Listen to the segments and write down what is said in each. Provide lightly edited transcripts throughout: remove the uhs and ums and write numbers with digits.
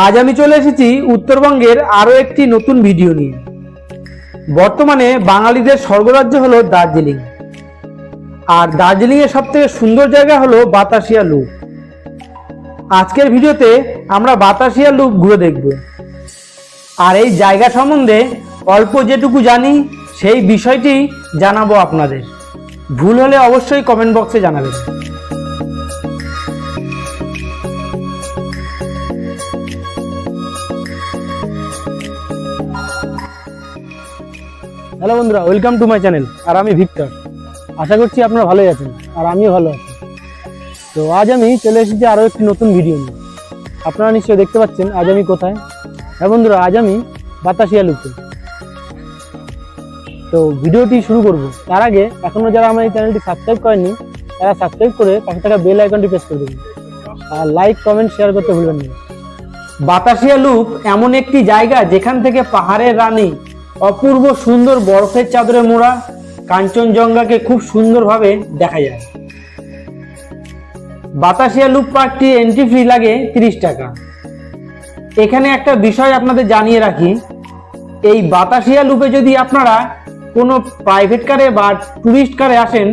আজ আমি চলে এসেছি উত্তরবঙ্গের আরো একটি নতুন ভিডিও নিয়ে। বর্তমানে বাঙালিদের স্বর্গরাজ্য হলো দার্জিলিং, আর দার্জিলিং এর সব থেকে সুন্দর জায়গা হলো বাতাসিয়া লুপ। আজকের ভিডিওতে আমরা বাতাসিয়া লুপ ঘুরে দেখব, আর এই জায়গা সম্বন্ধে অল্প যেটুকু জানি সেই বিষয়টি জানাবো আপনাদের। ভুল হলে অবশ্যই কমেন্ট বক্সে জানাবেন। হ্যালো বন্ধুরা, ওয়েলকাম টু মাই চ্যানেল। আর আমি ভিক্টর। আশা করছি আপনারা ভালোই আছেন, আর আমিও ভালো আছি। তো আজ আমি চলে এসেছি আরও একটি নতুন ভিডিও নিয়ে। আপনারা নিশ্চয়ই দেখতে পাচ্ছেন আজ আমি কোথায়। হ্যাঁ বন্ধুরা, আজ আমি বাতাসিয়া লুপে। তো ভিডিওটি শুরু করব তার আগে এখনও যারা আমার এই চ্যানেলটি সাবস্ক্রাইব করেননি তারা সাবস্ক্রাইব করে পাশে থাকা বেল আইকনটি প্রেস করে দেবেন, আর লাইক কমেন্ট শেয়ার করতে ভুলবেন না। বাতাসিয়া লুপ এমন একটি জায়গা যেখান থেকে পাহাড়ের রানী অপূর্ব সুন্দর বরফের চাদরে মোড়া কাঞ্চনজঙ্ঘাকে খুব সুন্দরভাবে দেখা যায়। বাতাসিয়া লুপ পার্কটি এন্ট্রি ফি লাগে 30 টাকা। এখানে একটা বিষয় আপনাদের জানিয়ে রাখি, এই বাতাসিয়া লুপে যদি আপনারা কোনো প্রাইভেট কারে বা টুরিস্ট কারে আসেন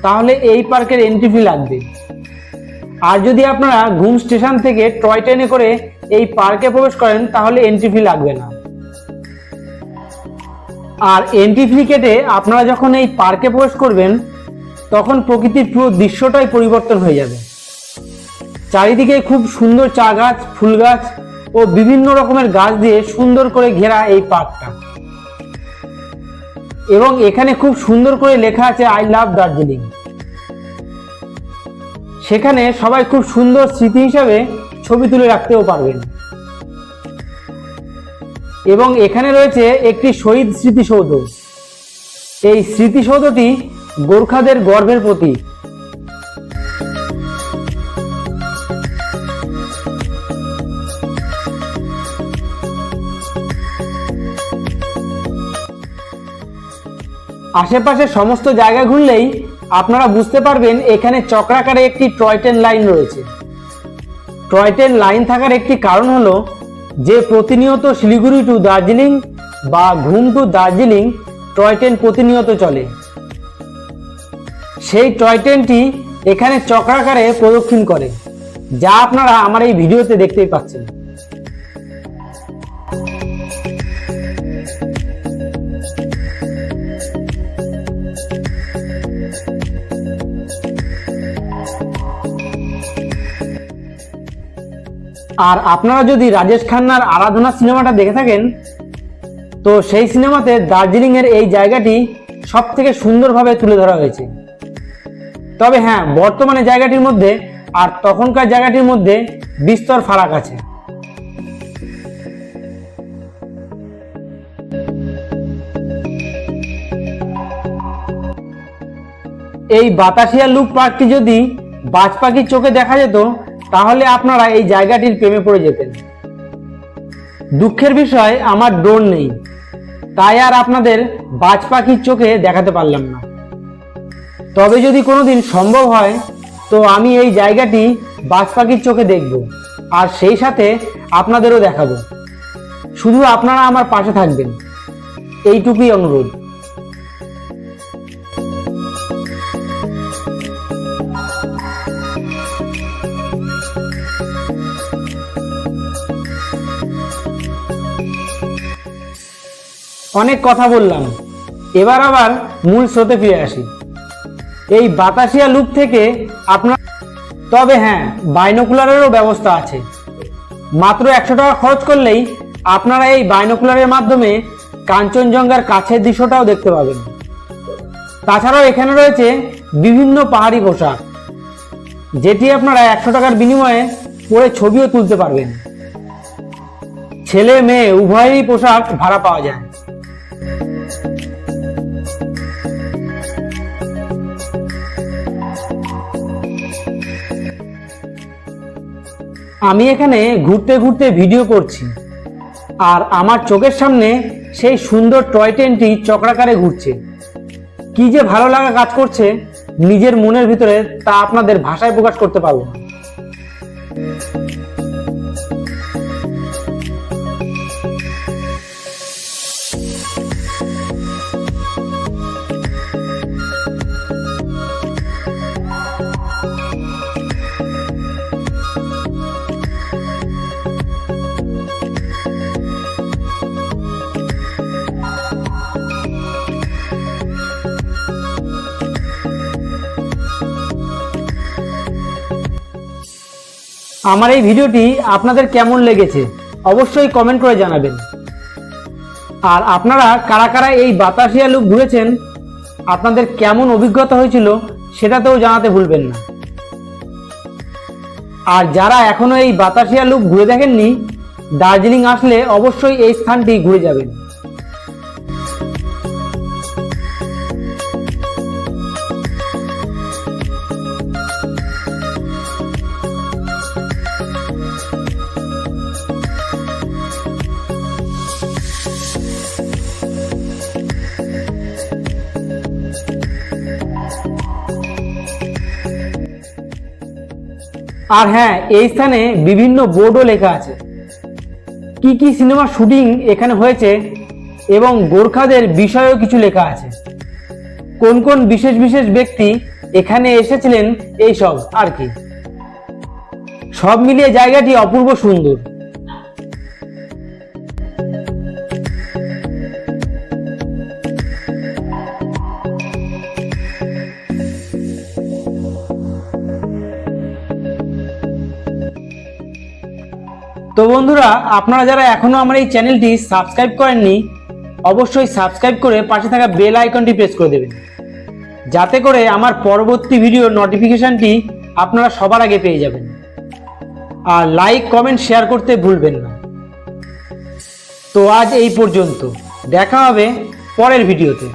তাহলে এই পার্কের এন্ট্রি ফি লাগবে। আর যদি আপনারা ঘুম স্টেশন থেকে টয় ট্রেনে করে এই পার্কে প্রবেশ করেন তাহলে এন্ট্রি ফি লাগবে না। আর এন্ট্রি ফি কেটে আপনারা যখন এই পার্কে প্রবেশ করবেন তখন প্রকৃতির পুরো দৃশ্যটাই পরিবর্তন হয়ে যাবে। চারিদিকে খুব সুন্দর চা গাছ, ফুল গাছ ও বিভিন্ন রকমের গাছ দিয়ে সুন্দর করে ঘেরা এই পার্কটা, এবং এখানে খুব সুন্দর করে লেখা আছে আই লাভ দার্জিলিং। সেখানে সবাই খুব সুন্দর স্মৃতি হিসাবে ছবি তুলে রাখতেও পারবেন। এবং এখানে রয়েছে একটি শহীদ স্মৃতিসৌধ। এই স্মৃতিসৌধটি গোর্খাদের গর্বের প্রতীক। আশেপাশে সমস্ত জায়গা ঘুরলেই আপনারা বুঝতে পারবেন এখানে চক্রাকারে একটি টয় ট্রেন লাইন রয়েছে। টয় ট্রেন লাইন থাকার একটি কারণ হলো যে প্রতিনিয়ত শিলিগুড়ি টু দার্জিলিং বা ঘুম টু দার্জিলিং টয় ট্রেন প্রতিনিয়ত চলে। সেই টয় ট্রেনটি এখানে চক্রাকারে প্রদক্ষিণ করে, যা আপনারা আমার এই ভিডিওতে দেখতেই পাচ্ছেন। আর আপনারা যদি রাজেশ খান্নার আরাধনা সিনেমাটা দেখে থাকেন তো সেই সিনেমাতে দার্জিলিং এর এই জায়গাটি সব থেকে সুন্দরভাবে তুলে ধরা হয়েছে। তবে হ্যাঁ, বর্তমানে জায়গাটির মধ্যে আর তখনকার জায়গাটির মধ্যে বিস্তর ফারাক আছে। এই বাতাসিয়া লুপ পার্কটি যদি বাজ পাখির চোখে দেখা যেত তাহলে আপনারা এই জায়গাটির প্রেমে পড়ে যেতেন। দুঃখের বিষয় আমার ড্রোন নেই, তাই আর আপনাদের বাজ পাখির চোখে দেখাতে পারলাম না। তবে যদি কোনোদিন সম্ভব হয় তো আমি এই জায়গাটি বাজ পাখির চোখে দেখব, আর সেই সাথে আপনাদেরও দেখাবো। শুধু আপনারা আমার পাশে থাকবেন, এইটুকুই অনুরোধ। অনেক কথা বললাম, এবার আবার মূল স্রোতে ফিরে আসি। এই বাতাসিয়া লুপ থেকে আপনার, তবে হ্যাঁ, বাইনোকুলারেরও ব্যবস্থা আছে। মাত্র 100 টাকা খরচ করলেই আপনারা এই বাইনোকুলারের মাধ্যমে কাঞ্চনজঙ্ঘার কাছের দৃশ্যটাও দেখতে পাবেন। তাছাড়াও এখানে রয়েছে বিভিন্ন পাহাড়ি পোশাক, যেটি আপনারা 100 টাকার বিনিময়ে পরে ছবিও তুলতে পারবেন। ছেলে মেয়ে উভয়েরই পোশাক ভাড়া পাওয়া যায়। আমি এখানে ঘুরতে ঘুরতে ভিডিও করছি, আর আমার চোখের সামনে সেই সুন্দর টয় ট্রেনটি চক্রাকারে ঘুরছে। কি যে ভালো লাগা কাজ করছে নিজের মনের ভিতরে, তা আপনাদের ভাষায় প্রকাশ করতে পারবো না। আমার এই ভিডিওটি আপনাদের কেমন লেগেছে অবশ্যই কমেন্ট করে জানাবেন। আর আপনারা কারা কারা এই বাতাসিয়া লুপ ঘুরেছেন, আপনাদের কেমন অভিজ্ঞতা হয়েছিল সেটাতেও জানাতে ভুলবেন না। আর যারা এখনো এই বাতাসিয়া লুপ ঘুরে দেখেননি, দার্জিলিং আসলে অবশ্যই এই স্থানটি ঘুরে যাবেন। আর হ্যাঁ, এই স্থানে বিভিন্ন বোর্ডও লেখা আছে কি কি সিনেমার শুটিং এখানে হয়েছে এবং গোর্খাদের বিষয়েও কিছু লেখা আছে, কোন কোন বিশেষ বিশেষ ব্যক্তি এখানে এসেছিলেন, এই সব আর কি। সব মিলিয়ে জায়গাটি অপূর্ব সুন্দর। তো বন্ধুরা, আপনারা যারা এখনো আমার এই চ্যানেলটি সাবস্ক্রাইব করেননি, অবশ্যই সাবস্ক্রাইব করে পাশে থাকা বেল আইকনটি প্রেস করে দেবেন, যাতে করে আমার পরবর্তী ভিডিওর নোটিফিকেশনটি আপনারা সবার আগে পেয়ে যাবেন। আর লাইক কমেন্ট শেয়ার করতে ভুলবেন না। তো আজ এই পর্যন্ত, দেখা হবে পরের ভিডিওতে।